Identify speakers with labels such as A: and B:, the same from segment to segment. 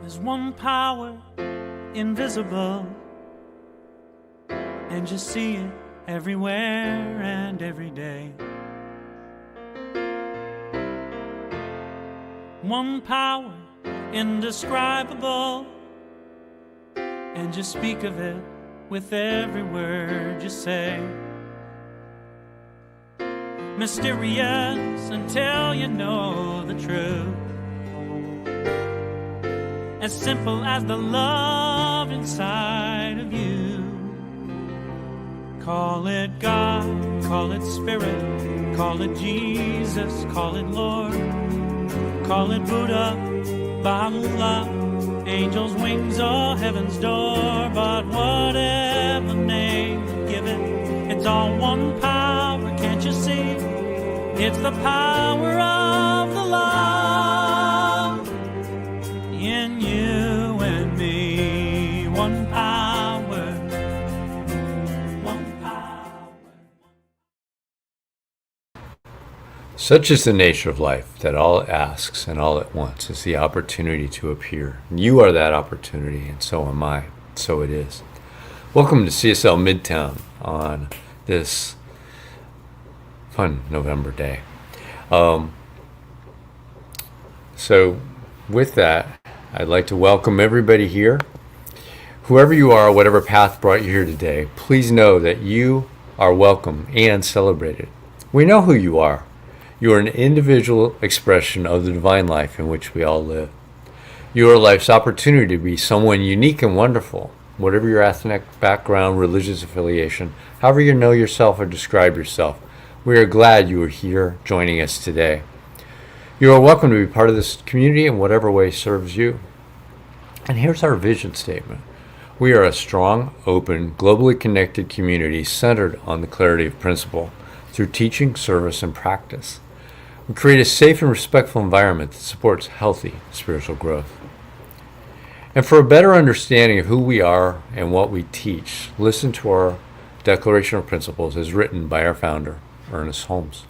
A: There's one power, invisible, and you see it everywhere and every day. One power, indescribable, and you speak of it with every word you say. Mysterious until you know the truth. As simple as the love inside of you. Call it God, call it Spirit, call it Jesus, call it Lord, call it Buddha, Baha'u'llah, angels' wings or heaven's door. But whatever name you give it, it's all one power, can't you see? It's the power of the love in you and me. One power, one power.
B: Such is the nature of life that all it asks and all it wants is the opportunity to appear. You are that opportunity, and so am I. So it is. Welcome to CSL Midtown on this fun November day. So with that, I'd like to welcome everybody here. Whoever you are, whatever path brought you here today, please know that you are welcome and celebrated. We know who you are. You are an individual expression of the divine life in which we all live. You are life's opportunity to be someone unique and wonderful, whatever your ethnic background, religious affiliation, however you know yourself or describe yourself. We are glad you are here joining us today. You are welcome to be part of this community in whatever way serves you. And here's our vision statement. We are a strong, open, globally connected community centered on the clarity of principle through teaching, service, and practice. We create a safe and respectful environment that supports healthy spiritual growth. And for a better understanding of who we are and what we teach, listen to our Declaration of Principles as written by our founder, Ernest Holmes.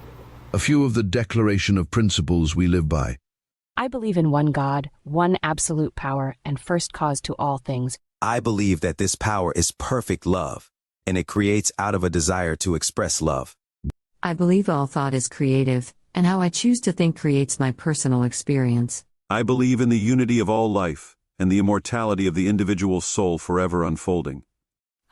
C: A few of the declaration of principles we live by.
D: I believe in one God, one absolute power, and first cause to all things.
E: I believe that this power is perfect love, and it creates out of a desire to express love.
F: I believe all thought is creative, and how I choose to think creates my personal experience.
G: I believe in the unity of all life, and the immortality of the individual soul forever unfolding.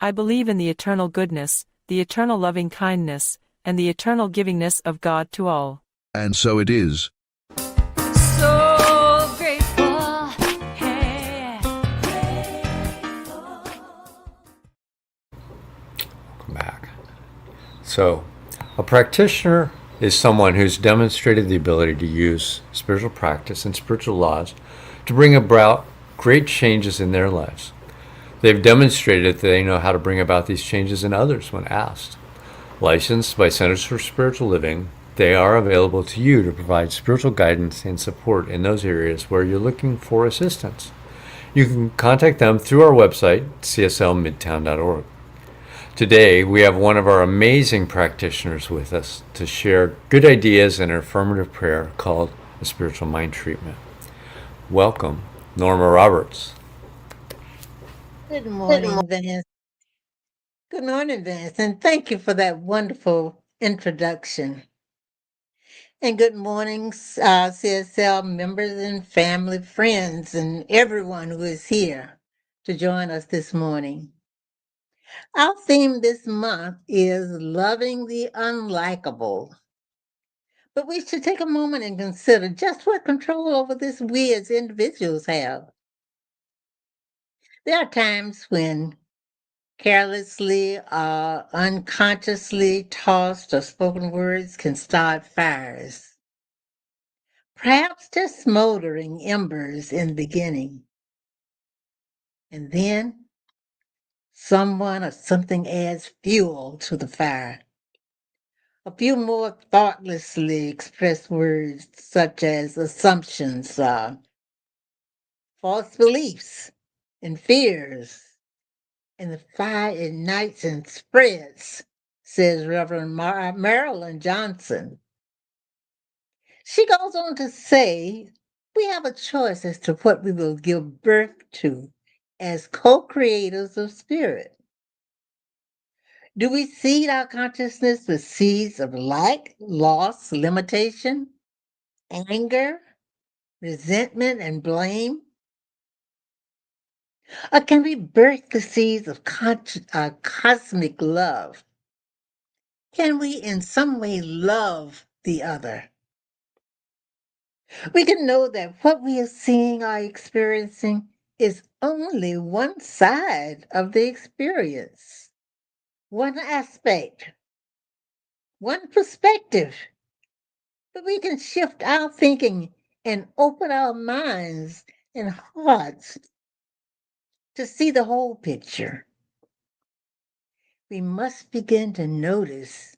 H: I believe in the eternal goodness, the eternal loving kindness, and the eternal givingness of God to all.
C: And so it is.
H: So grateful, hey.
B: Welcome back. So, a practitioner is someone who's demonstrated the ability to use spiritual practice and spiritual laws to bring about great changes in their lives. They've demonstrated that they know how to bring about these changes in others when asked. Licensed by Centers for Spiritual Living, they are available to you to provide spiritual guidance and support in those areas where you're looking for assistance. You can contact them through our website, cslmidtown.org. Today, we have one of our amazing practitioners with us to share good ideas in an affirmative prayer called a spiritual mind treatment. Welcome, Norma Roberts.
I: Good morning, Vance. Good morning, Vance, and thank you for that wonderful introduction. And good morning, CSL members and family, friends, and everyone who is here to join us this morning. Our theme this month is loving the unlikable. But we should take a moment and consider just what control over this we as individuals have. There are times when carelessly or unconsciously tossed or spoken words can start fires. Perhaps just smoldering embers in the beginning. And then someone or something adds fuel to the fire. A few more thoughtlessly expressed words such as assumptions, false beliefs, and fears. And the fire ignites and spreads, says Reverend Marilyn Johnson. She goes on to say We have a choice as to what we will give birth to as co-creators of spirit. Do we seed our consciousness with seeds of lack, loss, limitation, anger, resentment, and blame? Or can we birth the seeds of cosmic love? Can we in some way love the other? We can know that what we are seeing or experiencing is only one side of the experience, one aspect, one perspective. But we can shift our thinking and open our minds and hearts to see the whole picture. We must begin to notice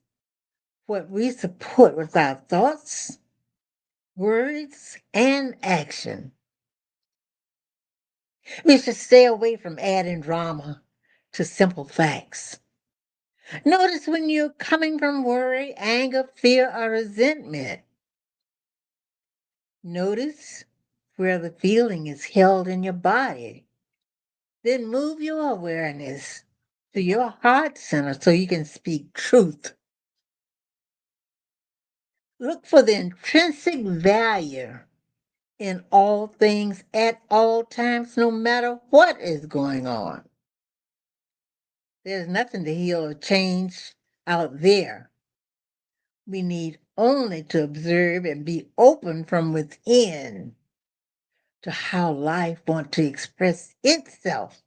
I: what we support with our thoughts, words, and action. We should stay away from adding drama to simple facts. Notice when you're coming from worry, anger, fear, or resentment. Notice where the feeling is held in your body. Then move your awareness to your heart center so you can speak truth. Look for the intrinsic value in all things at all times, no matter what is going on. There's nothing to heal or change out there. We need only to observe and be open from within to how life wants to express itself,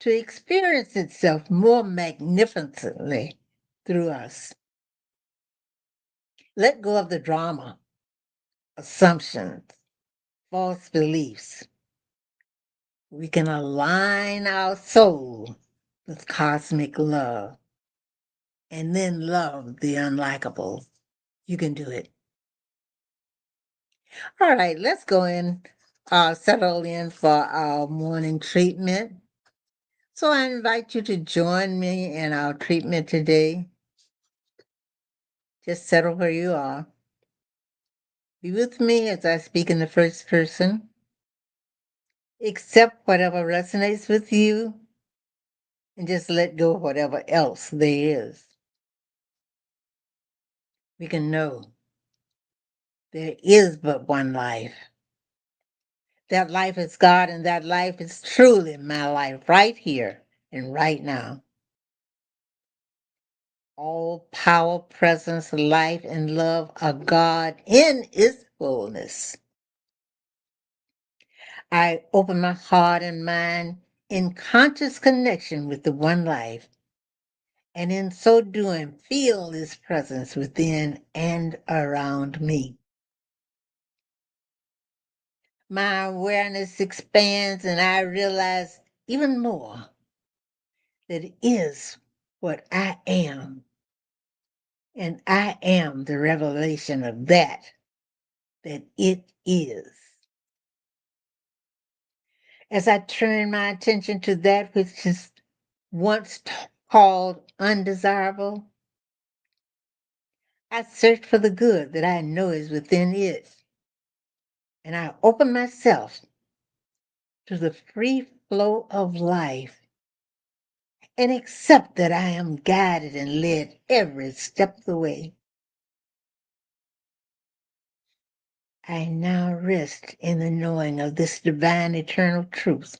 I: to experience itself more magnificently through us. Let go of the drama, assumptions, false beliefs. We can align our soul with cosmic love and then love the unlikable. You can do it. All right, let's go in, settle in for our morning treatment. So I invite you to join me in our treatment today. Just settle where you are. Be with me as I speak in the first person. Accept whatever resonates with you and just let go of whatever else there is. We can know there is but one life. That life is God, and that life is truly my life right here and right now. All power, presence, life, and love are God in its fullness. I open my heart and mind in conscious connection with the one life, and in so doing, feel His presence within and around me. My awareness expands, and I realize even more that it is what I am, and I am the revelation of that it is. As I turn my attention to that which is once called undesirable, I search for the good that I know is within it, and I open myself to the free flow of life and accept that I am guided and led every step of the way. I now rest in the knowing of this divine eternal truth.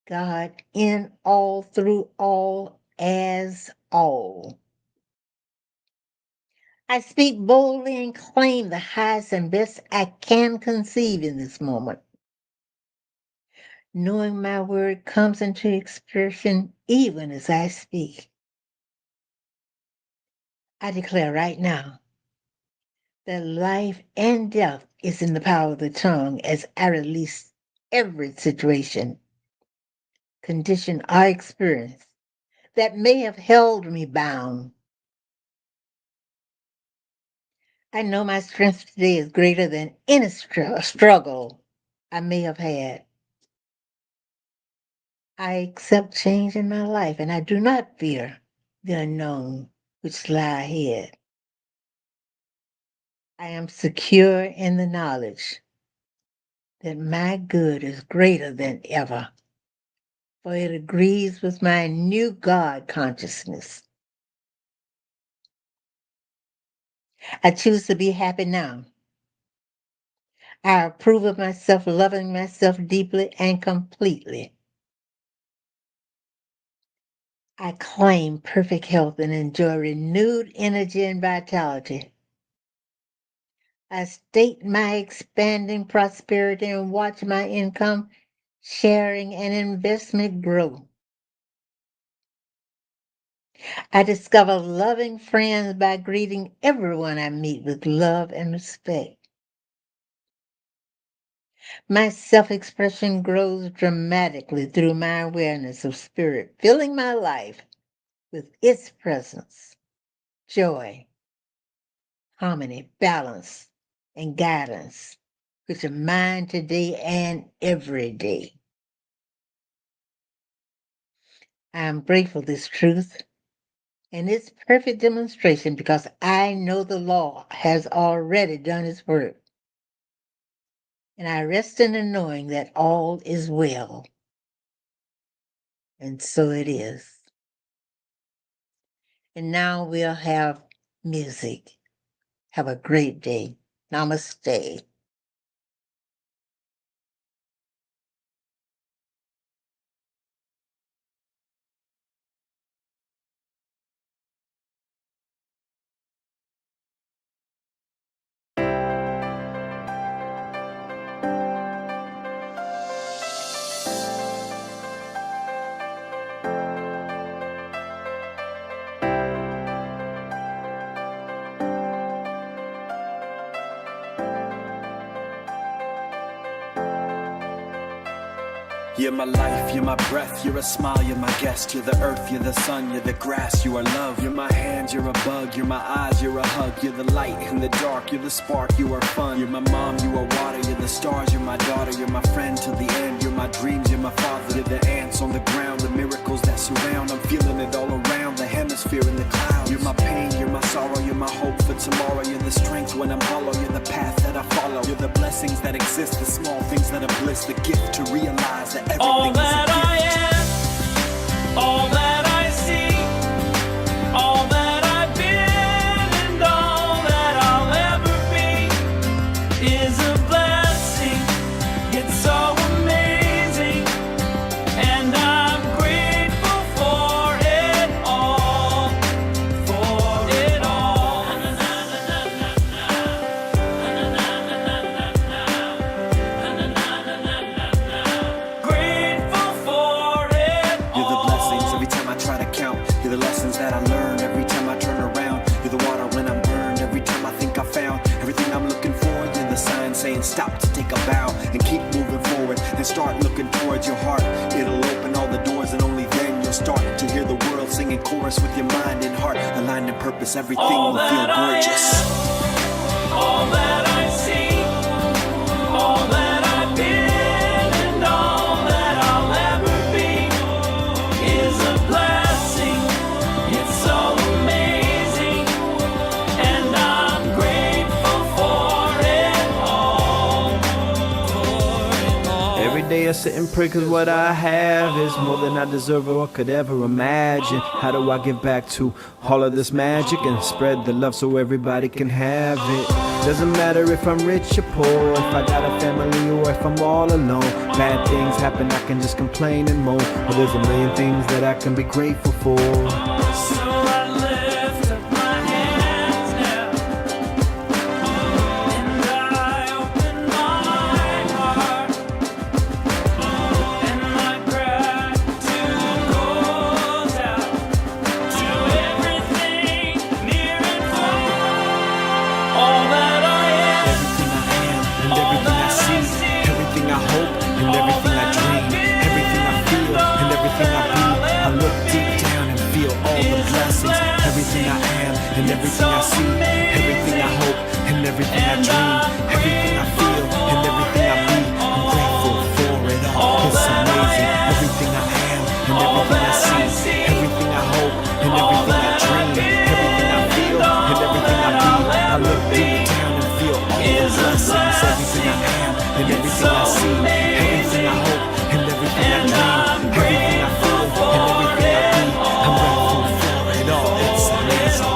I: God in all, through all, as all. I speak boldly and claim the highest and best I can conceive in this moment. Knowing my word comes into expression even as I speak. I declare right now that life and death is in the power of the tongue as I release every situation, condition, or experience that may have held me bound. I know my strength today is greater than any struggle I may have had. I accept change in my life, and I do not fear the unknown which lie ahead. I am secure in the knowledge that my good is greater than ever, for it agrees with my new God consciousness. I choose to be happy now. I approve of myself, loving myself deeply and completely. I claim perfect health and enjoy renewed energy and vitality. I state my expanding prosperity and watch my income, sharing, and investment grow. I discover loving friends by greeting everyone I meet with love and respect. My self-expression grows dramatically through my awareness of spirit, filling my life with its presence, joy, harmony, balance, and guidance, which are mine today and every day. I am grateful for this truth and its perfect demonstration because I know the law has already done its work. And I rest in the knowing that all is well. And so it is. And now we'll have music. Have a great day. Namaste.
J: You're my life, you're my breath, you're a smile, you're my guest. You're the earth, you're the sun, you're the grass, you are love. You're my hands, you're a bug, you're my eyes, you're a hug. You're the light in the dark, you're the spark, you are fun. You're my mom, you are water, you're the stars, you're my daughter. You're my friend till the end, you're my dreams, you're my father. You're the ants on the ground, the miracles that surround. I'm feeling it all around, the hemisphere in the clouds. You're my pain, you're my sorrow, you're my hope for tomorrow. You're the strength when I'm hollow, you're the path that I follow. You're the blessings that exist, the small things that are bliss. The gift to realize that everything
A: All
J: is a
A: that
J: gift.
A: I am, all that I see, all that I've been, and all that I'll ever be is a blessing. It's so amazing, and I'm grateful for it all, for it all. Grateful for it all.
J: You're the blessings every time I try to count. You're the lessons that I learn every time I turn around. You're the water when I'm burned every time I think I found everything I'm looking for. You're the sign saying stop to take a bow and keep moving forward and start looking towards your heart. It'll open all the doors and only then you'll start to hear the world singing chorus with your mind and heart. Aligned in purpose, everything
A: All
J: will feel
A: that I
J: gorgeous.
A: am, all that I see, all that I've been, and all that I'll ever be is a blessing. It's so amazing, and I'm grateful for it all, for it all.
K: Every day I sit and pray cause what I have is more than I deserve or could ever imagine. How do I give back to all of this magic and spread the love so everybody can have it? Doesn't matter if I'm rich or poor, if I got a family or if I'm all alone. Bad things happen, I can just complain and moan. But there's a million things that I can be grateful for.
A: So I lift up my hands now, and I open my heart, and my gratitude goes out to everything near and far. All that I am,
J: Everything I am and everything I see, everything I hope and everything I dream, everything I feel and everything I be. I look deep down and feel all the blessings. Everything I am and everything I see, everything I hope and everything I dream, everything I feel and everything I be. I'm grateful for it all. It's amazing. Everything I am and everything I see, everything I hope and everything I dream, everything I feel and everything I be. I look deep down and everything I see, everything I hope, and everything I dream, everything I feel, and everything I be. I'm grateful for it all. It's amazing.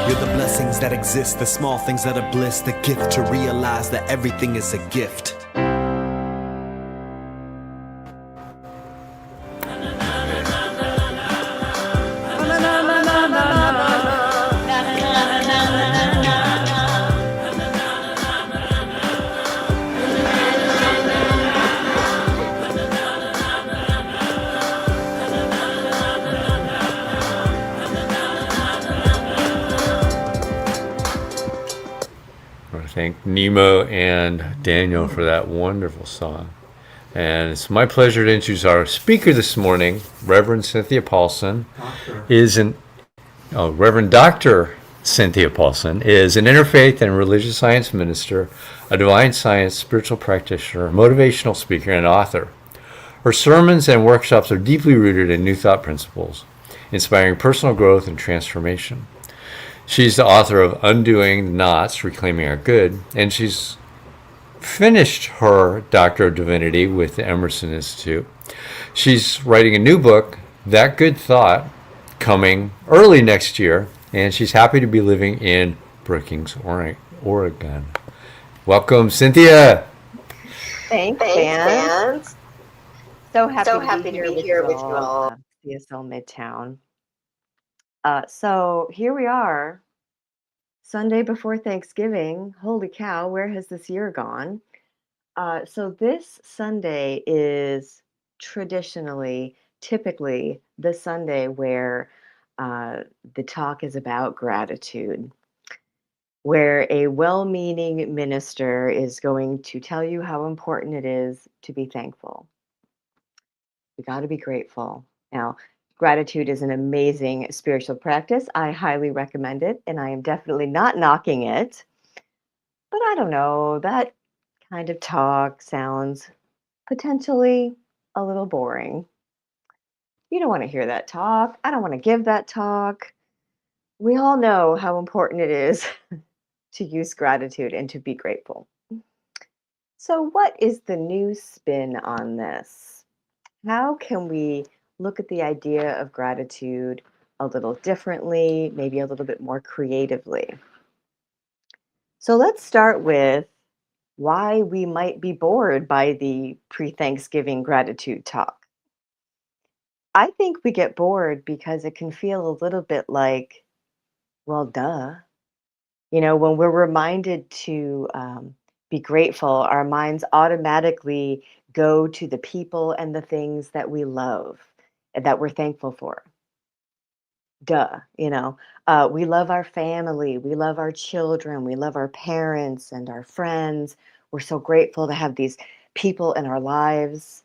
J: You're the blessings that exist, the small things that are bliss, the gift to realize that everything is a gift.
B: I want to thank Nimo and Daniel for that wonderful song. And it's my pleasure to introduce our speaker this morning, Reverend Cynthia Paulsen. Reverend Dr. Cynthia Paulsen is an interfaith and religious science minister, a divine science spiritual practitioner, motivational speaker, and author. Her sermons and workshops are deeply rooted in New Thought principles, inspiring personal growth and transformation. She's the author of Undoing the Knots, Reclaiming Our Good, and she's finished her Doctor of Divinity with the Emerson Institute. She's writing a new book, That Good Thought, coming early next year, and she's happy to be living in Brookings, Oregon. Welcome, Cynthia.
L: Thanks, Vance. So happy to be here with you all, CSL Midtown. So here we are, Sunday before Thanksgiving. Holy cow, where has this year gone? So this Sunday is typically the Sunday where the talk is about gratitude, where a well-meaning minister is going to tell you how important it is to be thankful. We got to be grateful. Now, gratitude is an amazing spiritual practice. I highly recommend it, and I am definitely not knocking it. But I don't know, that kind of talk sounds potentially a little boring. You don't want to hear that talk. I don't want to give that talk. We all know how important it is to use gratitude and to be grateful. So, what is the new spin on this? How can we look at the idea of gratitude a little differently, maybe a little bit more creatively? So, let's start with why we might be bored by the pre-Thanksgiving gratitude talk. I think we get bored because it can feel a little bit like, well, duh. You know, when we're reminded to be grateful, our minds automatically go to the people and the things that we love and that we're thankful for. Duh, we love our family, we love our children, we love our parents and our friends. We're so grateful to have these people in our lives.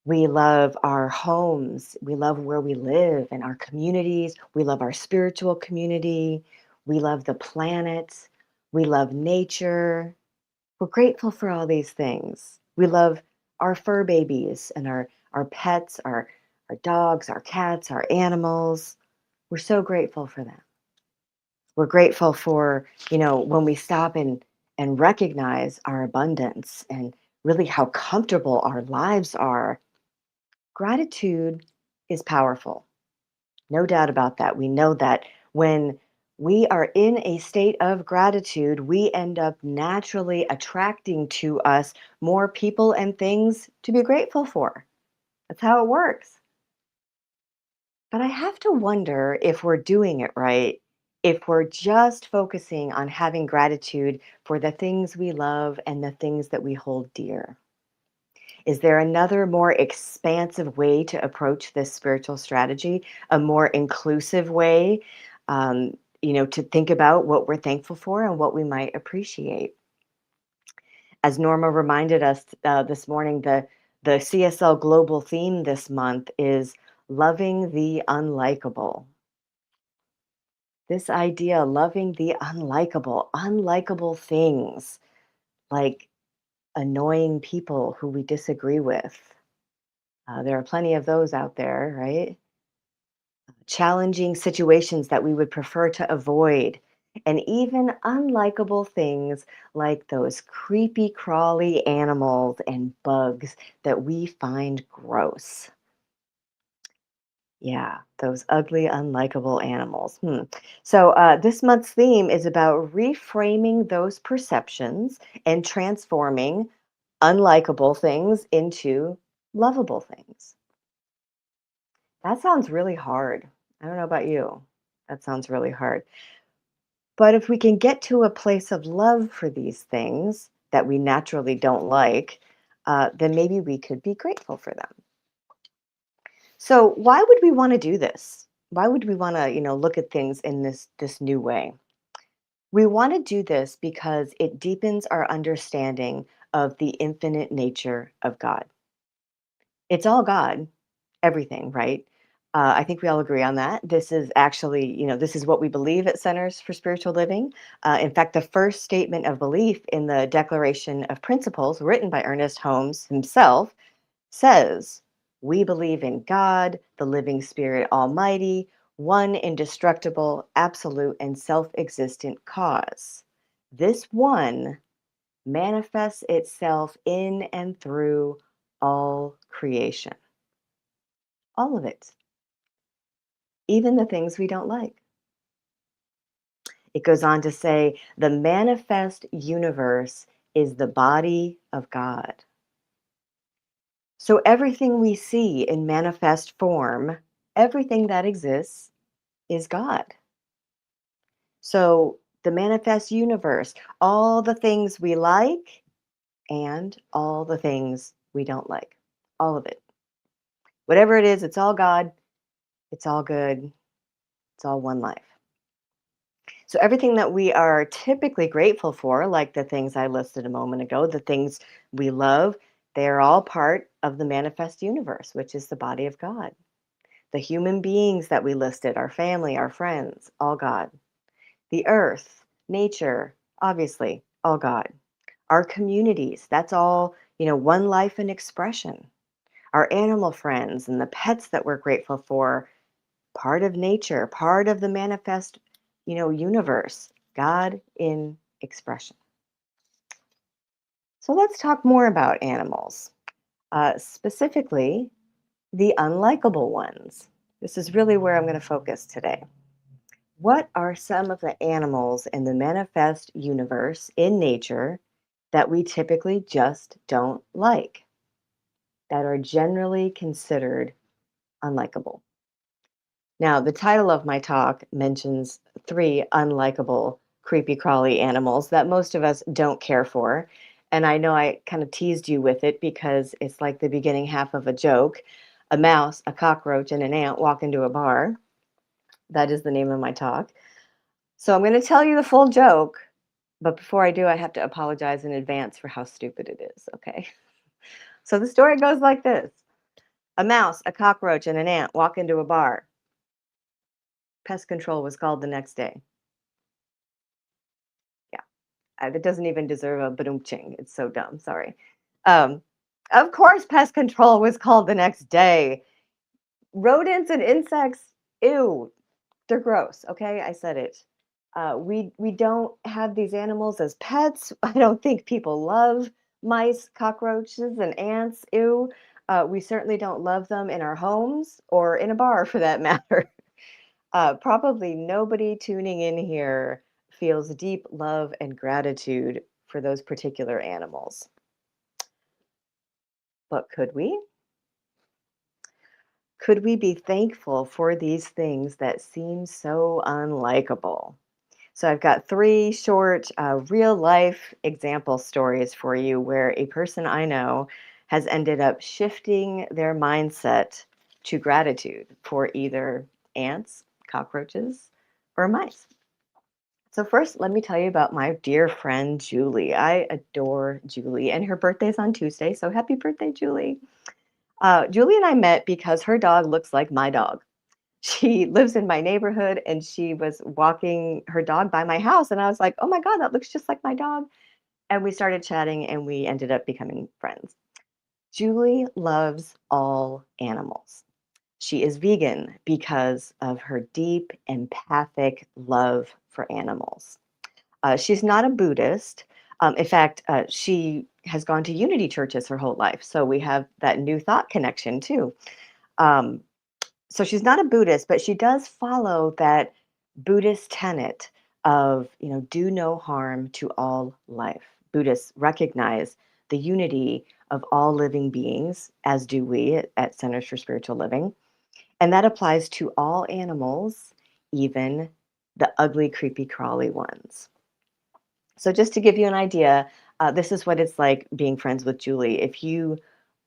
L: We love our homes. We love where we live and our communities. We love our spiritual community. We love the planet. We love nature. We're grateful for all these things. We love our fur babies and our pets, our dogs, our cats, our animals. We're so grateful for them. We're grateful for, when we stop and recognize our abundance and really how comfortable our lives are. Gratitude is powerful. No doubt about that. We know that when we are in a state of gratitude, we end up naturally attracting to us more people and things to be grateful for. That's how it works. But I have to wonder if we're doing it right, if we're just focusing on having gratitude for the things we love and the things that we hold dear. Is there another more expansive way to approach this spiritual strategy, a more inclusive way, to think about what we're thankful for and what we might appreciate? As Norma reminded us this morning, the CSL global theme this month is loving the unlikable. This idea, loving the unlikable things like annoying people who we disagree with. There are plenty of those out there, right? Challenging situations that we would prefer to avoid, and even unlikable things like those creepy, crawly animals and bugs that we find gross. Yeah, those ugly, unlikable animals. So, this month's theme is about reframing those perceptions and transforming unlikable things into lovable things. That sounds really hard. I don't know about you. That sounds really hard. But if we can get to a place of love for these things that we naturally don't like, then maybe we could be grateful for them. So why would we want to do this? Why would we want to, look at things in this new way? We want to do this because it deepens our understanding of the infinite nature of God. It's all God, everything, right? I think we all agree on that. This is actually, this is what we believe at Centers for Spiritual Living. In fact, the first statement of belief in the Declaration of Principles, written by Ernest Holmes himself, says, "We believe in God, the living Spirit Almighty, one indestructible, absolute, and self-existent cause. This one manifests itself in and through all creation." All of it, even the things we don't like. It goes on to say, the manifest universe is the body of God. So everything we see in manifest form, everything that exists, is God. So the manifest universe, all the things we like and all the things we don't like, all of it. Whatever it is, it's all God, it's all good, it's all one life. So everything that we are typically grateful for, like the things I listed a moment ago, the things we love, they are all part of the manifest universe, which is the body of God. The human beings that we listed, our family, our friends, all God. The earth, nature, obviously, all God. Our communities, that's all, one life in expression. Our animal friends and the pets that we're grateful for, part of nature, part of the manifest, universe, God in expression. So let's talk more about animals, specifically the unlikable ones. This is really where I'm going to focus today. What are some of the animals in the manifest universe in nature that we typically just don't like, that are generally considered unlikable? Now, the title of my talk mentions 3 unlikable, creepy crawly animals that most of us don't care for. And I know I kind of teased you with it because it's like the beginning half of a joke. A mouse, a cockroach, and an ant walk into a bar. That is the name of my talk. So I'm going to tell you the full joke, but before I do, I have to apologize in advance for how stupid it is, okay? So the story goes like this. A mouse, a cockroach, and an ant walk into a bar. Pest control was called the next day. Yeah, that doesn't even deserve a badum-ching. It's so dumb, sorry. Of course, pest control was called the next day. Rodents and insects, ew, they're gross, okay? I said it. We don't have these animals as pets. I don't think people love mice, cockroaches, and ants. Ew. We certainly don't love them in our homes or in a bar for that matter. Probably nobody tuning in here feels deep love and gratitude for those particular animals. But could we? Could we be thankful for these things that seem so unlikable? So I've got 3 short real life example stories for you where a person I know has ended up shifting their mindset to gratitude for either ants, cockroaches, or mice. So first, let me tell you about my dear friend Julie. I adore Julie, and her birthday's on Tuesday, so happy birthday, Julie. Julie and I met because her dog looks like my dog. She lives in my neighborhood and she was walking her dog by my house and I was like, "Oh my God, that looks just like my dog." And we started chatting and we ended up becoming friends. Julie loves all animals. She is vegan because of her deep, empathic love for animals. She's not a Buddhist. In fact, she has gone to Unity churches her whole life. So we have that new thought connection too. Um, so she's not a Buddhist, but she does follow that Buddhist tenet of, do no harm to all life. Buddhists recognize the unity of all living beings, as do we at Centers for Spiritual Living. And that applies to all animals, even the ugly, creepy, crawly ones. So, just to give you an idea, this is what it's like being friends with Julie. If you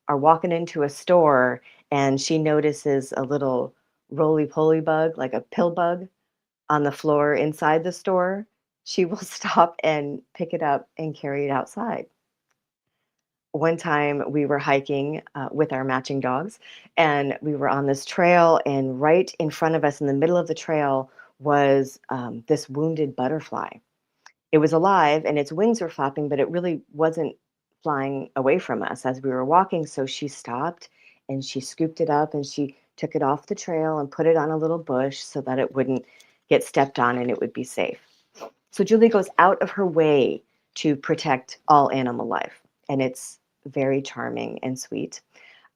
L: are walking into a store and she notices a little roly poly bug, like a pill bug, on the floor inside the store, she will stop and pick it up and carry it outside. One time we were hiking with our matching dogs, and we were on this trail, and right in front of us in the middle of the trail was this wounded butterfly. It was alive and its wings were flapping, but it really wasn't flying away from us as we were walking. So she stopped and she scooped it up and she took it off the trail and put it on a little bush so that it wouldn't get stepped on and it would be safe. So Julie goes out of her way to protect all animal life, and it's very charming and sweet.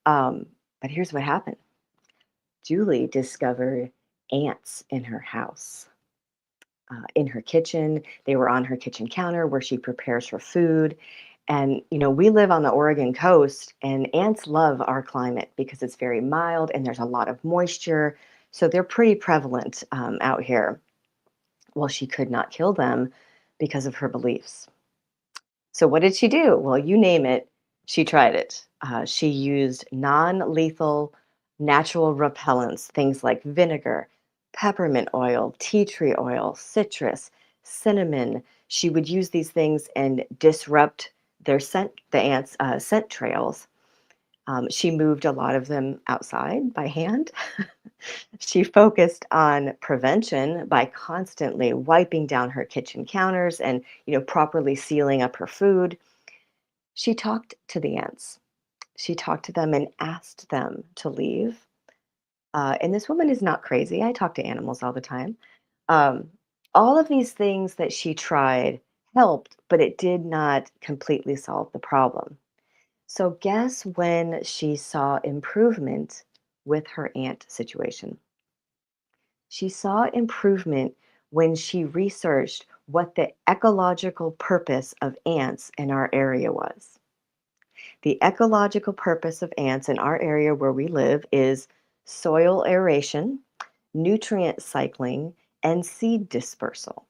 L: But here's what happened. Julie discovered ants in her house. In her kitchen. They were on her kitchen counter where she prepares her food. And, we live on the Oregon coast, and ants love our climate because it's very mild and there's a lot of moisture. So they're pretty prevalent out here. Well, she could not kill them because of her beliefs. So what did she do? Well, you name it, she tried it. She used non-lethal natural repellents, things like vinegar, peppermint oil, tea tree oil, citrus, cinnamon. She would use these things and disrupt their scent, the ants' scent trails. She moved a lot of them outside by hand. She focused on prevention by constantly wiping down her kitchen counters and, properly sealing up her food. She talked to the ants. She talked to them and asked them to leave. And this woman is not crazy. I talk to animals all the time. Um, all of these things that she tried helped, but it did not completely solve the problem. So, guess when she saw improvement with her ant situation? She saw improvement when she researched what the ecological purpose of ants in our area was. The ecological purpose of ants in our area where we live is soil aeration, nutrient cycling, and seed dispersal.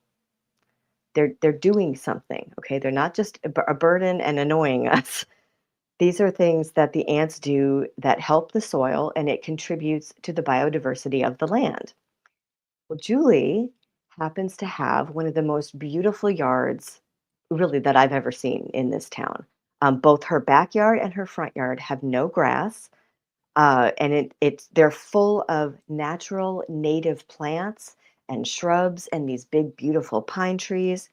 L: They're doing something, okay? They're not just a burden and annoying us. These are things that the ants do that help the soil and it contributes to the biodiversity of the land. Well, Julie happens to have one of the most beautiful yards, really, that I've ever seen in this town. Both her backyard and her front yard have no grass, and they're full of natural native plants and shrubs and these big, beautiful pine trees.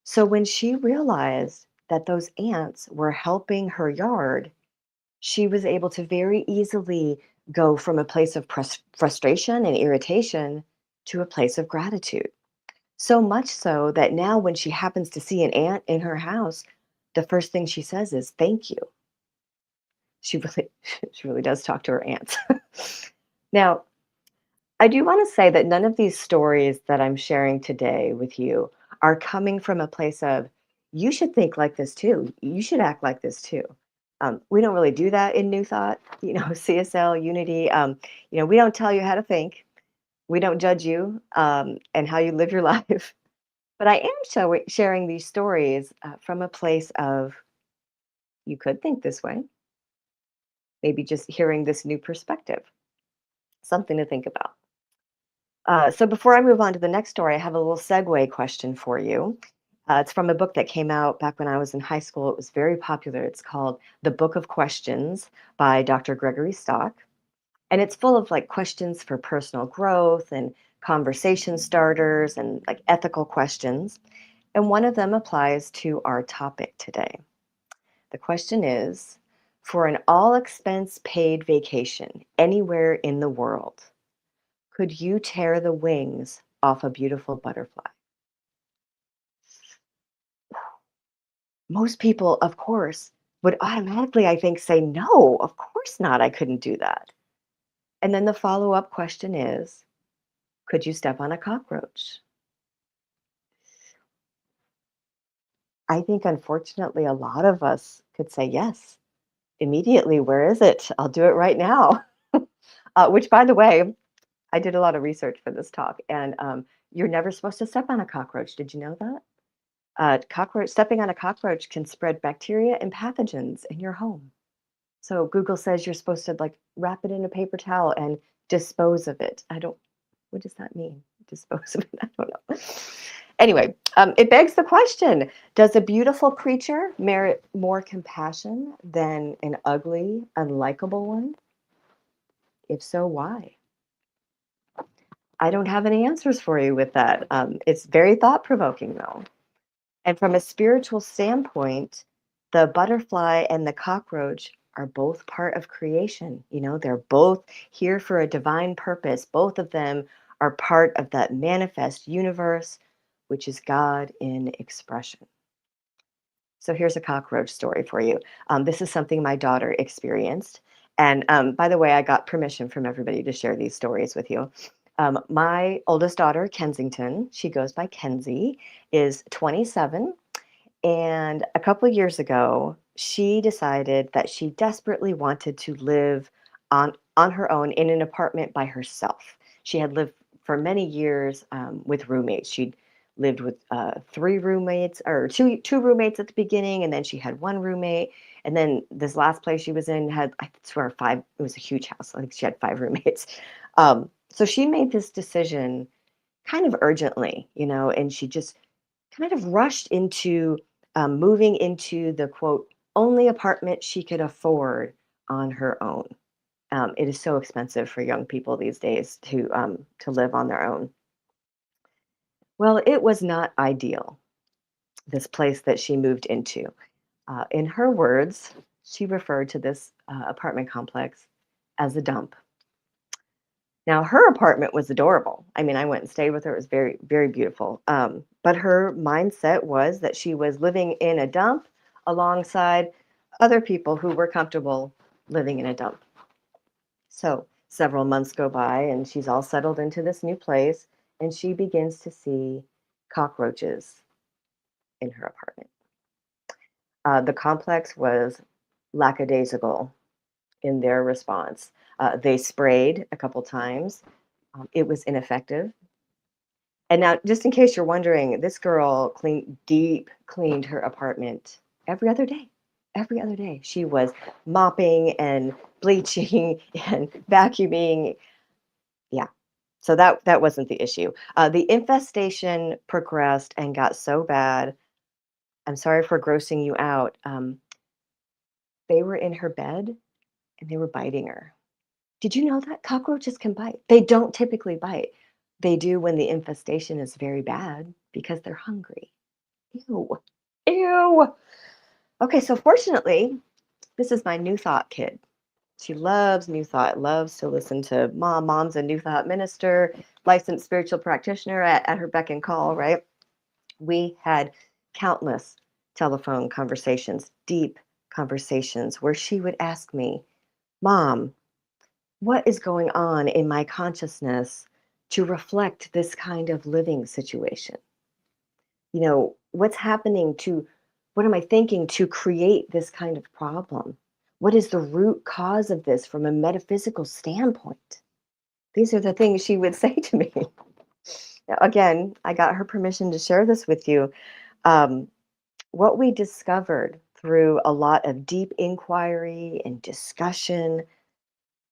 L: So when she realized that those ants were helping her yard, she was able to very easily go from a place of frustration and irritation to a place of gratitude. So much so that now when she happens to see an ant in her house, the first thing she says is thank you. She really she really does talk to her ants. Now, I do want to say that none of these stories that I'm sharing today with you are coming from a place of you should think like this too. You should act like this too. We don't really do that in New Thought, CSL, Unity. We don't tell you how to think. We don't judge you and how you live your life. But I am sharing these stories from a place of you could think this way. Maybe just hearing this new perspective, something to think about. So before I move on to the next story, I have a little segue question for you. It's from a book that came out back when I was in high school. It was very popular. It's called The Book of Questions by Dr. Gregory Stock. And it's full of like questions for personal growth and conversation starters and like ethical questions. And one of them applies to our topic today. The question is, for an all-expense paid vacation anywhere in the world, could you tear the wings off a beautiful butterfly? Most people, of course, would automatically, I think, say, no, of course not. I couldn't do that. And then the follow-up question is, could you step on a cockroach? I think, unfortunately, a lot of us could say yes immediately. Where is it? I'll do it right now. Which, by the way, I did a lot of research for this talk, and you're never supposed to step on a cockroach. Did you know that? Stepping on a cockroach can spread bacteria and pathogens in your home. So Google says you're supposed to like wrap it in a paper towel and dispose of it. What does that mean? Dispose of it? I don't know. Anyway, it begs the question, does a beautiful creature merit more compassion than an ugly, unlikable one? If so, why? I don't have any answers for you with that. It's very thought-provoking, though. And from a spiritual standpoint, the butterfly and the cockroach are both part of creation. You know, they're both here for a divine purpose. Both of them are part of that manifest universe, which is God in expression. So here's a cockroach story for you. This is something my daughter experienced. And by the way, I got permission from everybody to share these stories with you. My oldest daughter, Kensington, she goes by Kenzie, is 27. And a couple of years ago, she decided that she desperately wanted to live on her own in an apartment by herself. She had lived for many years with roommates. She'd lived with three roommates, or two roommates at the beginning, and then she had one roommate. And then this last place she was in had, I swear, five. It was a huge house. I think she had five roommates. So she made this decision kind of urgently, you know, and she just kind of rushed into moving into the quote only apartment she could afford on her own. It is so expensive for young people these days to live on their own. Well, it was not ideal, this place that she moved into. In her words, she referred to this apartment complex as a dump. Now, her apartment was adorable. I mean, I went and stayed with her. It was very, very beautiful. But her mindset was that she was living in a dump alongside other people who were comfortable living in a dump. So several months go by, and she's all settled into this new place, and she begins to see cockroaches in her apartment. The complex was lackadaisical in their response. They sprayed a couple times. It was ineffective. And now, just in case you're wondering, this girl cleaned her apartment every other day. Every other day. She was mopping and bleaching and vacuuming. Yeah. So that wasn't the issue. The infestation progressed and got so bad. I'm sorry for grossing you out. They were in her bed and they were biting her. Did you know that cockroaches can bite? They don't typically bite. They do when the infestation is very bad because they're hungry. Ew. Ew. Okay, so fortunately, this is my New Thought kid. She loves New Thought, loves to listen to mom. Mom's a New Thought minister, licensed spiritual practitioner at her beck and call, right? We had countless telephone conversations, deep conversations, where she would ask me, Mom, what is going on in my consciousness to reflect this kind of living situation? You know, what's happening to, what am I thinking to create this kind of problem? What is the root cause of this from a metaphysical standpoint? These are the things she would say to me. Now, again, I got her permission to share this with you. What we discovered through a lot of deep inquiry and discussion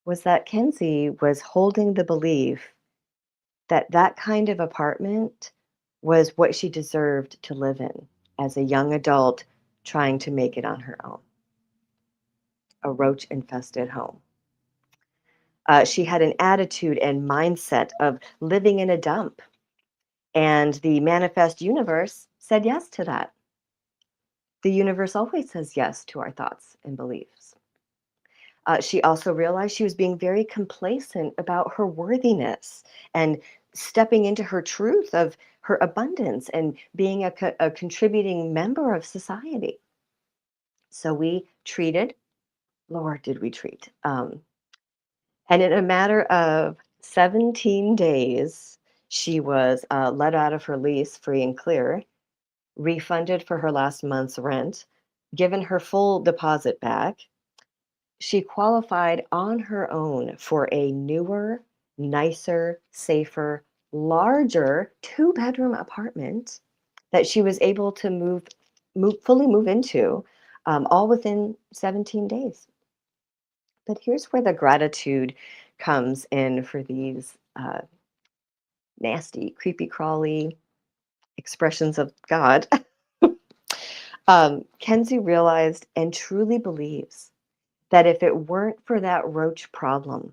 L: was that Kenzie was holding the belief that that kind of apartment was what she deserved to live in as a young adult trying to make it on her own. A roach-infested home. She had an attitude and mindset of living in a dump. And the manifest universe said yes to that. The universe always says yes to our thoughts and beliefs. She also realized she was being very complacent about her worthiness and stepping into her truth of her abundance and being a contributing member of society. So we treated, Lord, did we treat? And in a matter of 17 days, she was let out of her lease free and clear, refunded for her last month's rent, given her full deposit back. She qualified on her own for a newer, nicer, safer, larger two-bedroom apartment that she was able to fully move into, all within 17 days. But here's where the gratitude comes in for these nasty, creepy, crawly expressions of God. Kenzie realized and truly believes that if it weren't for that roach problem,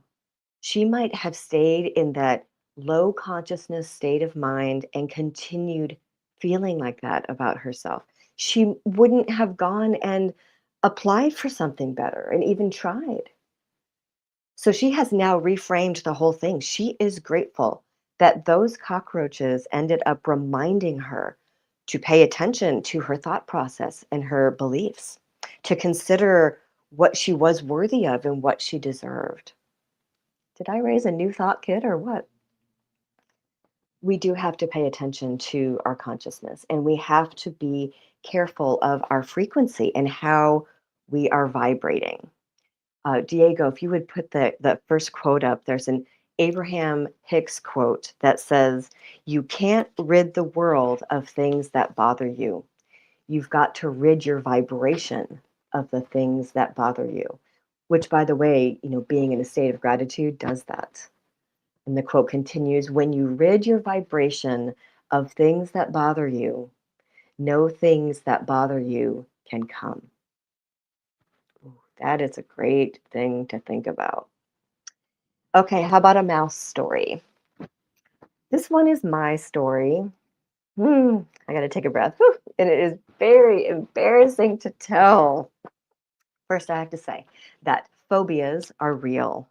L: she might have stayed in that low consciousness state of mind and continued feeling like that about herself. She wouldn't have gone and applied for something better and even tried. So she has now reframed the whole thing. She is grateful that those cockroaches ended up reminding her to pay attention to her thought process and her beliefs, to consider what she was worthy of and what she deserved. Did I raise a new thought kid or what? We do have to pay attention to our consciousness, and we have to be careful of our frequency and how we are vibrating. Diego, if you would put the first quote up, there's an Abraham Hicks quote that says, "You can't rid the world of things that bother you. You've got to rid your vibration of the things that bother you." Which, by the way, being in a state of gratitude does that. And the quote continues, "When you rid your vibration of things that bother you, no things that bother you can come." That is a great thing to think about. Okay, how about a mouse story? This one is my story. I got to take a breath. Whew, and it is very embarrassing to tell. First, I have to say that phobias are real.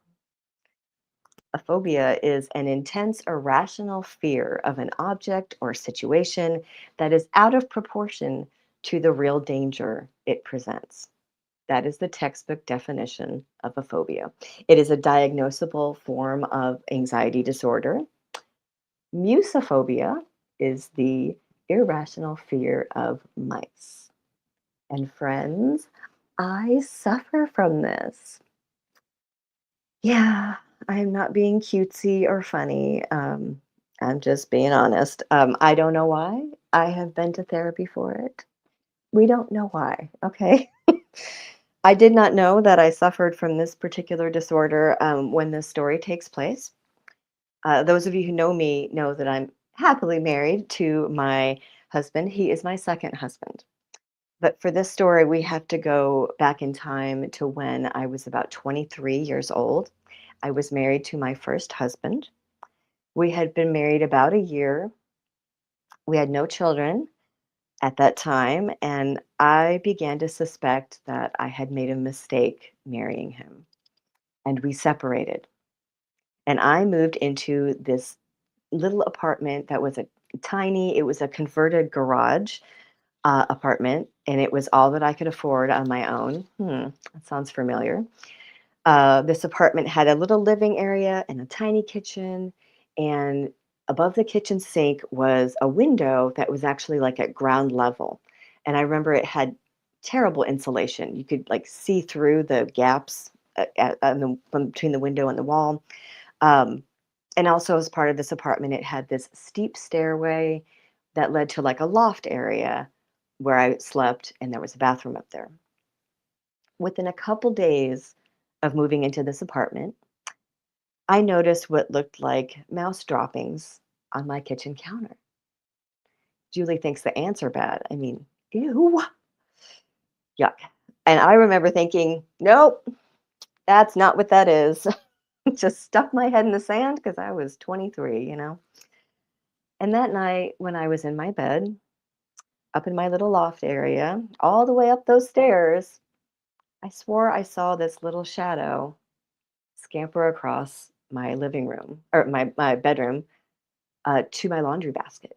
L: A phobia is an intense, irrational fear of an object or situation that is out of proportion to the real danger it presents. That is the textbook definition of a phobia. It is a diagnosable form of anxiety disorder. Musophobia is the irrational fear of mice. And friends, I suffer from this. Yeah, I'm not being cutesy or funny. I'm just being honest. I don't know why. I have been to therapy for it. We don't know why, okay? I did not know that I suffered from this particular disorder when this story takes place. Those of you who know me know that I'm happily married to my husband. He is my second husband. But for this story, we have to go back in time to when I was about 23 years old. I was married to my first husband. We had been married about a year. We had no children at that time, and I began to suspect that I had made a mistake marrying him. And we separated. And I moved into this little apartment that was it was a converted garage apartment, and it was all that I could afford on my own. That sounds familiar. This apartment had a little living area and a tiny kitchen, and above the kitchen sink was a window that was actually like at ground level. And I remember it had terrible insulation. You could like see through the gaps between the window and the wall. And also, as part of this apartment, it had this steep stairway that led to like a loft area where I slept, and there was a bathroom up there. Within a couple days of moving into this apartment, I noticed what looked like mouse droppings on my kitchen counter. Julie thinks the ants are bad. I mean, ew, yuck. And I remember thinking, nope, that's not what that is. Just stuck my head in the sand because I was 23, And that night when I was in my bed, up in my little loft area, all the way up those stairs, I swore I saw this little shadow scamper across my living room or my bedroom to my laundry basket.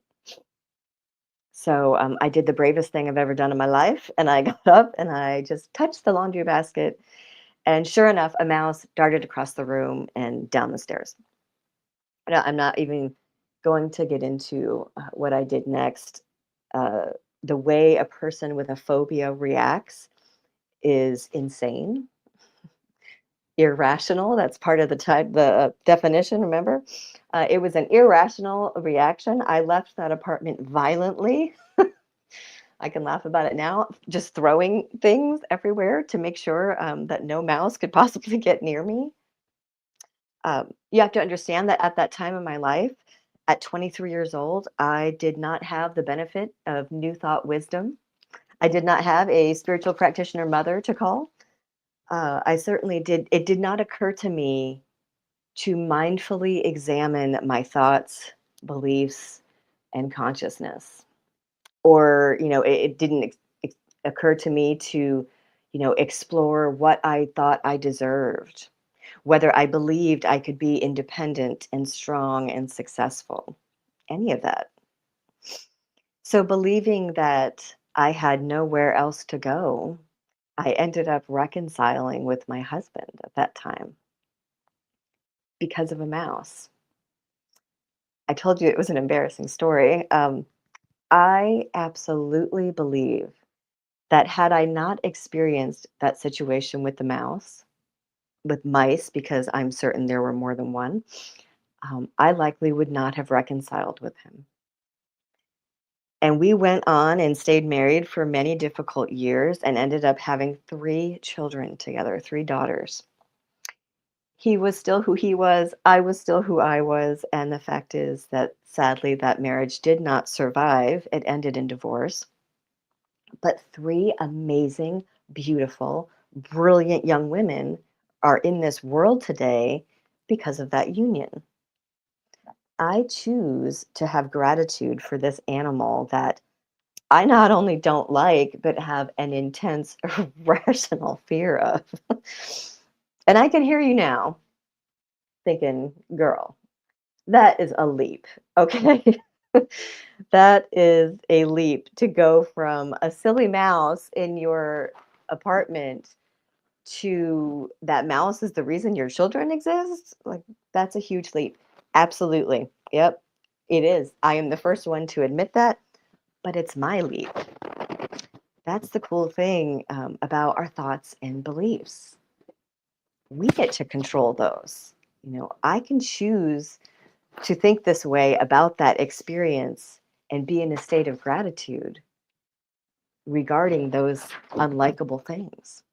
L: So I did the bravest thing I've ever done in my life, and I got up and I just touched the laundry basket, and sure enough, a mouse darted across the room and down the stairs. Now, I'm not even going to get into what I did next. Uh, the way a person with a phobia reacts is insane, irrational. That's part of the definition. Remember, it was an irrational reaction. I left that apartment violently. I can laugh about it now, just throwing things everywhere to make sure that no mouse could possibly get near me. You have to understand that at that time in my life, at 23 years old, I did not have the benefit of new thought wisdom. I did not have a spiritual practitioner mother to call. I certainly did. It did not occur to me to mindfully examine my thoughts, beliefs, and consciousness. Or, it didn't occur to me to, explore what I thought I deserved, whether I believed I could be independent and strong and successful, any of that. So, believing that I had nowhere else to go, I ended up reconciling with my husband at that time because of a mouse. I told you it was an embarrassing story. I absolutely believe that had I not experienced that situation with the mouse, with mice, because I'm certain there were more than one, I likely would not have reconciled with him. And we went on and stayed married for many difficult years and ended up having 3 children together, 3 daughters. He was still who he was, I was still who I was, and the fact is that sadly that marriage did not survive. It ended in divorce. But 3 amazing, beautiful, brilliant young women are in this world today because of that union. I choose to have gratitude for this animal that I not only don't like, but have an intense rational fear of. And I can hear you now thinking, girl, that is a leap, okay? That is a leap to go from a silly mouse in your apartment to that mouse is the reason your children exist. Like, that's a huge leap. Absolutely. Yep, it is. I am the first one to admit that, but it's my leap. That's the cool thing about our thoughts and beliefs. We get to control those. I can choose to think this way about that experience and be in a state of gratitude regarding those unlikable things.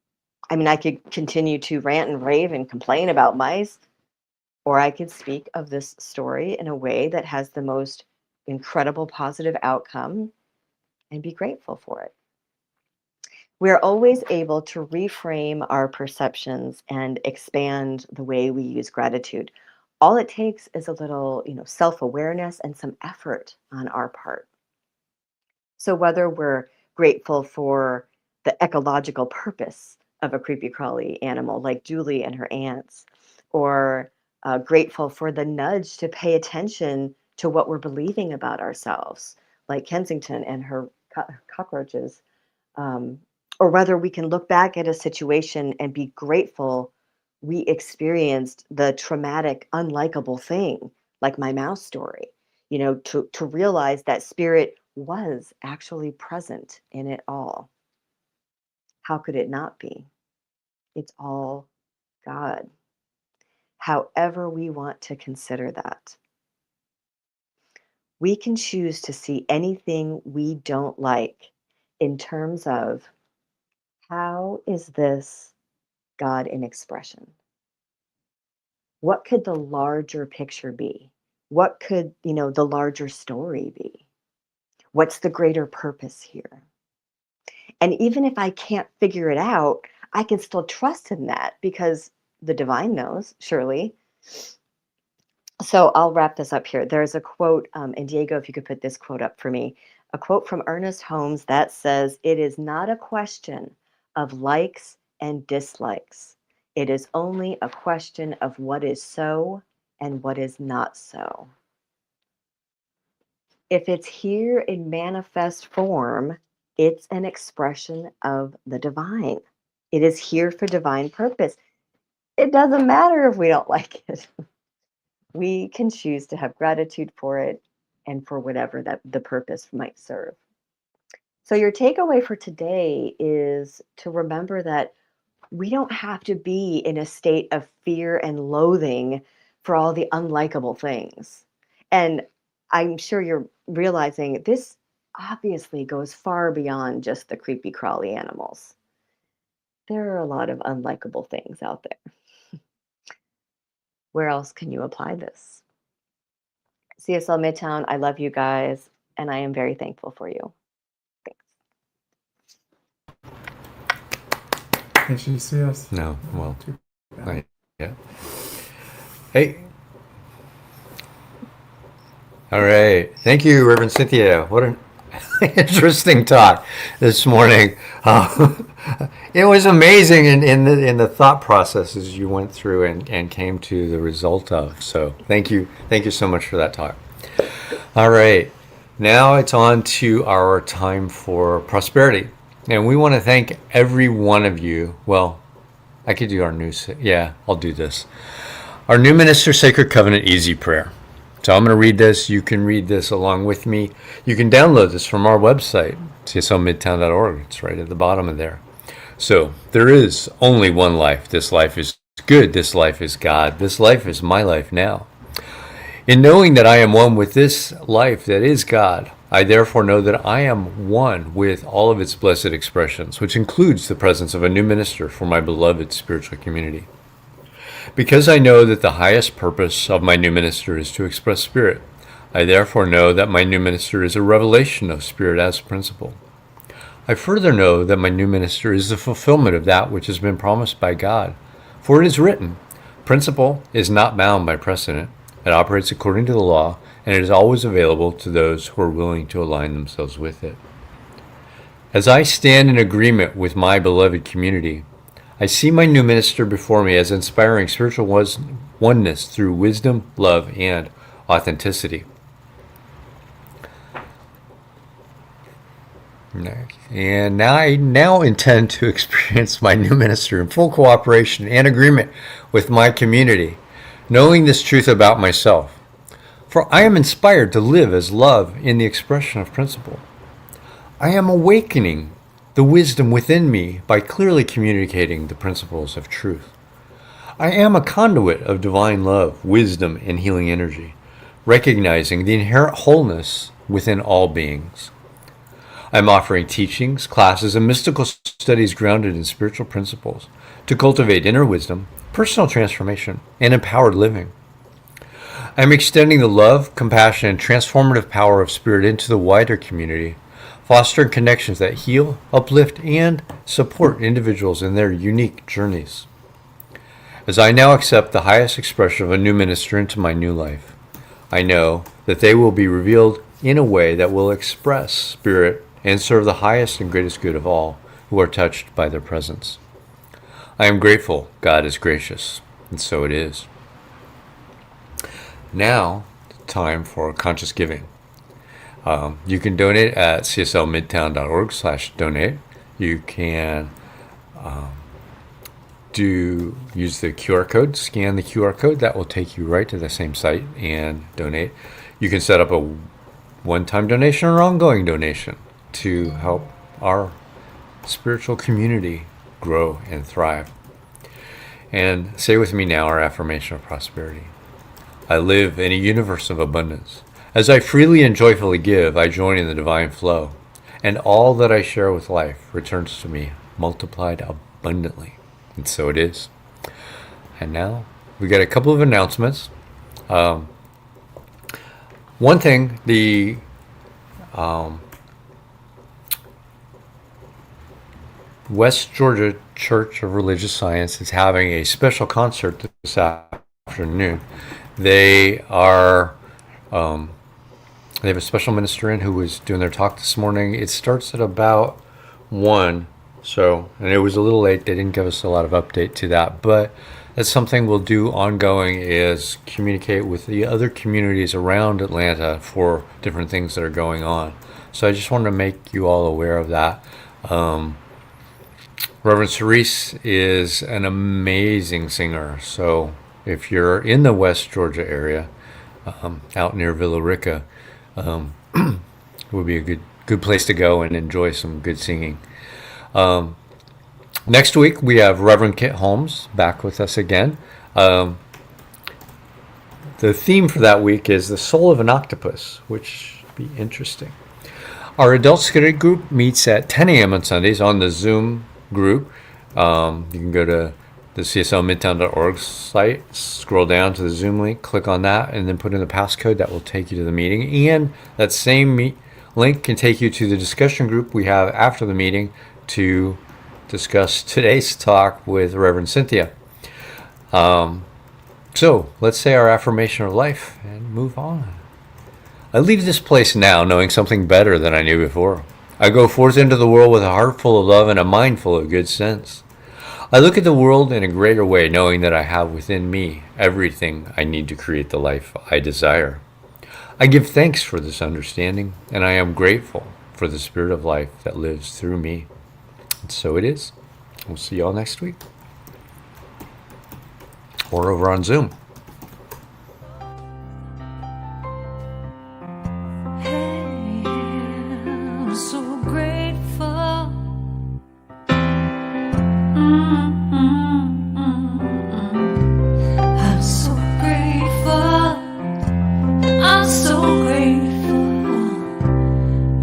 L: I mean, I could continue to rant and rave and complain about mice, or I could speak of this story in a way that has the most incredible positive outcome and be grateful for it. We're always able to reframe our perceptions and expand the way we use gratitude. All it takes is a little, self-awareness and some effort on our part. So whether we're grateful for the ecological purpose of a creepy crawly animal like Julie and her ants, or grateful for the nudge to pay attention to what we're believing about ourselves, like Kensington and her cockroaches, or whether we can look back at a situation and be grateful we experienced the traumatic, unlikable thing, like my mouse story, to realize that spirit was actually present in it all. How could it not be? It's all God. However, we want to consider that. We can choose to see anything we don't like in terms of how is this God in expression? What could the larger picture be? What could, the larger story be? What's the greater purpose here? And even if I can't figure it out, I can still trust in that because the divine knows, surely. So I'll wrap this up here. There's a quote, and Diego, if you could put this quote up for me. A quote from Ernest Holmes that says, "It is not a question of likes and dislikes. It is only a question of what is so and what is not so." If it's here in manifest form, it's an expression of the divine. It is here for divine purpose. It doesn't matter if we don't like it. We can choose to have gratitude for it and for whatever that the purpose might serve. So your takeaway for today is to remember that we don't have to be in a state of fear and loathing for all the unlikable things. And I'm sure you're realizing this obviously goes far beyond just the creepy crawly animals. There are a lot of unlikable things out there. Where else can you apply this? CSL Midtown, I love you guys, and I am very thankful for you.
M: Can she see us?
B: No, well, right, yeah. Hey. All right. Thank you, Reverend Cynthia. What an interesting talk this morning. It was amazing in the thought processes you went through and came to the result of. So thank you so much for that talk. All right, now it's on to our time for prosperity, and we want to thank every one of you. Well, I could do our new. Yeah, I'll do this. Our new Minister Sacred Covenant Easy Prayer. So I'm going to read this. You can read this along with me. You can download this from our website, cslmidtown.org. It's right at the bottom of there. So there is only one life. This life is good. This life is God. This life is my life now. In knowing that I am one with this life that is God, I therefore know that I am one with all of its blessed expressions, which includes the presence of a new minister for my beloved spiritual community. Because I know that the highest purpose of my new minister is to express Spirit, I therefore know that my new minister is a revelation of Spirit as principle. I further know that my new minister is the fulfillment of that which has been promised by God. For it is written, principle is not bound by precedent. It operates according to the law, and it is always available to those who are willing to align themselves with it. As I stand in agreement with my beloved community, I see my new minister before me as inspiring spiritual oneness through wisdom, love, and authenticity. And now I intend to experience my new minister in full cooperation and agreement with my community, knowing this truth about myself. For I am inspired to live as love in the expression of principle. I am awakening the wisdom within me by clearly communicating the principles of truth. I am a conduit of divine love, wisdom, and healing energy, recognizing the inherent wholeness within all beings. I'm offering teachings, classes, and mystical studies grounded in spiritual principles to cultivate inner wisdom, personal transformation, and empowered living. I'm extending the love, compassion, and transformative power of Spirit into the wider community, fostering connections that heal, uplift, and support individuals in their unique journeys. As I now accept the highest expression of a new minister into my new life, I know that they will be revealed in a way that will express Spirit and serve the highest and greatest good of all who are touched by their presence. I am grateful God is gracious, and so it is. Now, time for conscious giving. You can donate at cslmidtown.org/donate. You can use the QR code, scan the QR code. That will take you right to the same site and donate. You can set up a one-time donation or ongoing donation to help our spiritual community grow and thrive. And say with me now our affirmation of prosperity. I live in a universe of abundance. As I freely and joyfully give, I join in the divine flow, and all that I share with life returns to me multiplied abundantly. And so it is. And now we got a couple of announcements. One thing, the West Georgia Church of Religious Science is having a special concert this afternoon. They are They have a special minister in who was doing their talk this morning. It starts at about 1, so, and it was a little late. They didn't give us a lot of update to that, but that's something we'll do ongoing, is communicate with the other communities around Atlanta for different things that are going on. So I just wanted to make you all aware of that. Reverend Cerise is an amazing singer. So if you're in the West Georgia area, out near Villa Rica, it would be a good place to go and enjoy some good singing. Next week we have Reverend Kit Holmes back with us again. The theme for that week is the soul of an octopus, which would be interesting. Our adult study group meets at 10 a.m. on Sundays on the Zoom group. You can go to the CSL Midtown.org site, scroll down to the Zoom link, click on that, and then put in the passcode that will take you to the meeting. And that same link can take you to the discussion group we have after the meeting to discuss today's talk with Reverend Cynthia. So let's say our affirmation of life and move on. I leave this place now knowing something better than I knew before. I go forth into the world with a heart full of love and a mind full of good sense. I look at the world in a greater way, knowing that I have within me everything I need to create the life I desire. I give thanks for this understanding, and I am grateful for the spirit of life that lives through me. And so it is. We'll see you all next week. Or over on Zoom.
M: I'm so grateful. I'm so grateful. I'm so grateful.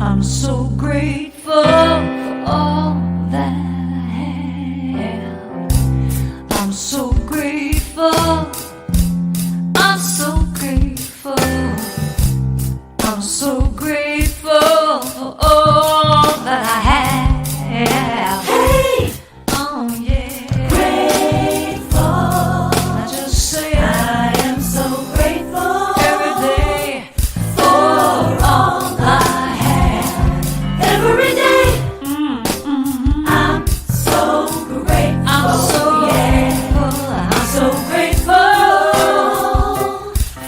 M: I'm so grateful for all that I have. I'm so grateful. I'm so grateful. I'm so grateful for all that I have. Hey! Oh yeah. Grateful. I just say I am so grateful every day for all I have. Every day. I'm so grateful. I'm so grateful. I'm so grateful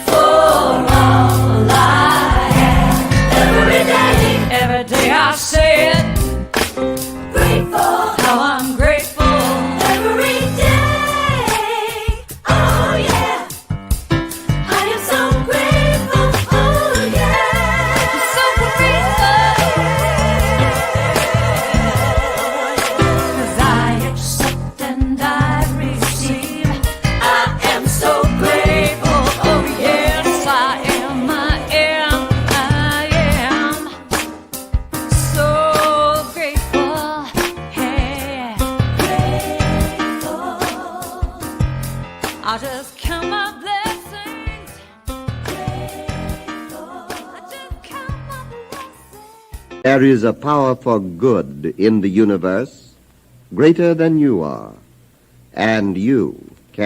M: for all I have. Every day I say it. Grateful. How I'm grateful. Every day. Oh yeah. I am so grateful. Oh yeah. I'm so grateful. 'Cause I accept and I receive. I am so grateful. Oh yes, I am. I am so grateful. Hey, grateful. I just count my blessings. Grateful. I just count my blessings.
N: There is a power for good in the universe greater than you are, and you